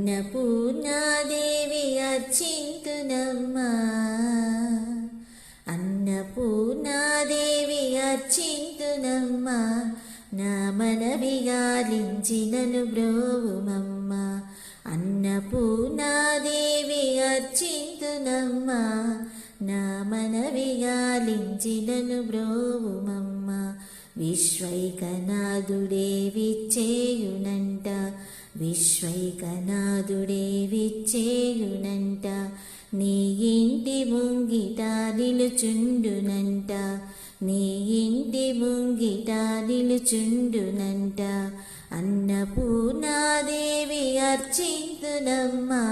అన్నపూర్ణాదేవి అర్చింతునమ్మా, అన్నపూర్ణాదేవి అర్చింతునమ్మా, నా మనవి గాలించి నన్ను బ్రోవుమమ్మా. అన్నపూర్ణాదేవి అర్చింతునమ్మా, నా మనవి గాలించి నన్ను బ్రోవుమమ్మా. విశ్వైకనాథుడే విచ్చేయునంట, విశ్వైకనాథుడే విచ్చేయునంట, నీ ఇంటి ముంగిట నిలుచుండునంట, నీ ఇంటి ముంగిట నిలుచుండునంట. అన్నపూర్ణాదేవి అర్చింతునమ్మా,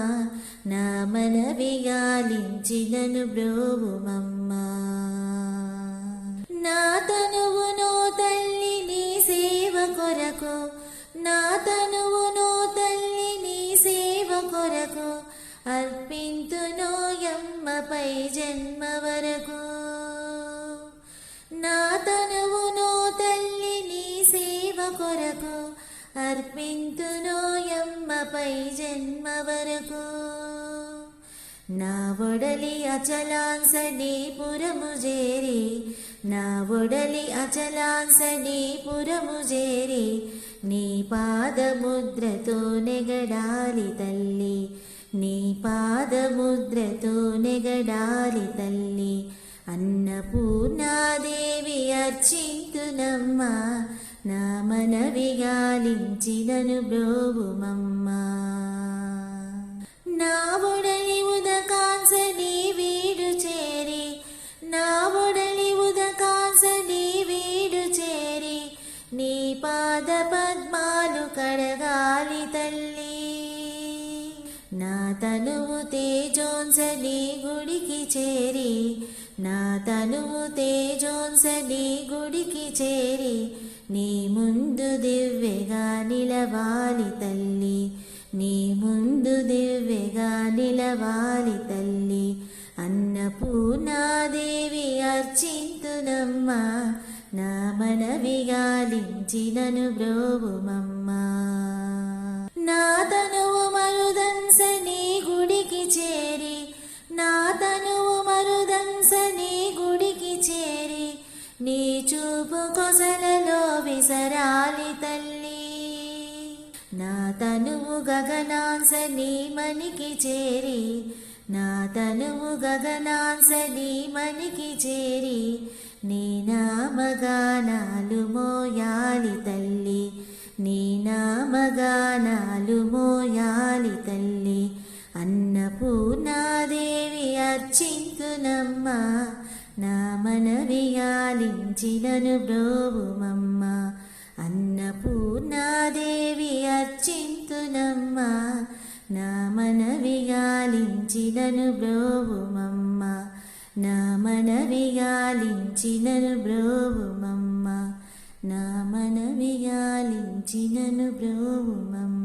నా మనవి గాలించి నన్ను బ్రోవుమమ్మా. నా తనువునో తల్లి నీ సేవ కొరకు, నా తనువునో తల్లి నీ సేవ కొరకు, అర్పింతునోయమ్మపై జన్మ వరకు. నా తనువునో తల్లి నీ సేవ కొరకు, అర్పింతునోయమ్మపై జన్మ వరకు. నా ఒడలి అచలాంసని పురము చేరి, నా ఒడలి అచలాంసని పురము చేరి, నీ పాదముద్రతో నెగడాలి తల్లి, నీ పాదముద్రతో నెగడాలి తల్లి. అన్నపూర్ణాదేవి అర్చింతునమ్మా, నా మనవి గాలించి నన్ను బ్రోవుమమ్మా. నా ఒడలి ఉదకాంసని వీడు చేరి, నా ఒడలి ఉదకాంసని వీడు చేరి, నీ పాద పద్మాలు కడగాలి తల్లి. నా తనువు తేజోన్సని గుడికి చేరి, నా తనువు తేజోన్సని గుడికి చేరి, నీ ముందు దివ్యగా నిలవాలి తల్లి, నీ ముందు దివ్యగా నిలవాలి తల్లి. అన్నపూర్ణాదేవి అర్చింతునమ్మా, నా మనవి గాలించి నన్ను బ్రోవుమమ్మా. నా తనువు మరుదంసని గుడికి చేరి, నా తనువు మరుదంసని గుడికి చేరి, నీ చూపు కొసలలో విసరాలి తల్లి. నా తనువు గగనాంసని మనికి చేరి, నా తనువు గగనాంసని మనికి చేరి, నీ నామగానాలు మోయాలి తల్లి, నీ నామగానాలు మోయాలి తల్లి. అన్నపూర్ణాదేవి అర్చింతునమ్మా, నా మనవి గాలించి నన్ను బ్రోవుమమ్మా. అన్నపూర్ణాదేవి అర్చింతునమ్మా, నా మనవి గాలించి నన్ను బ్రోవుమమ్మా, నా మనవి గాలించి నన్ను బ్రోవుమమ్మా, నా మనవి గాలించి నన్ను బ్రోవుమమ్మా.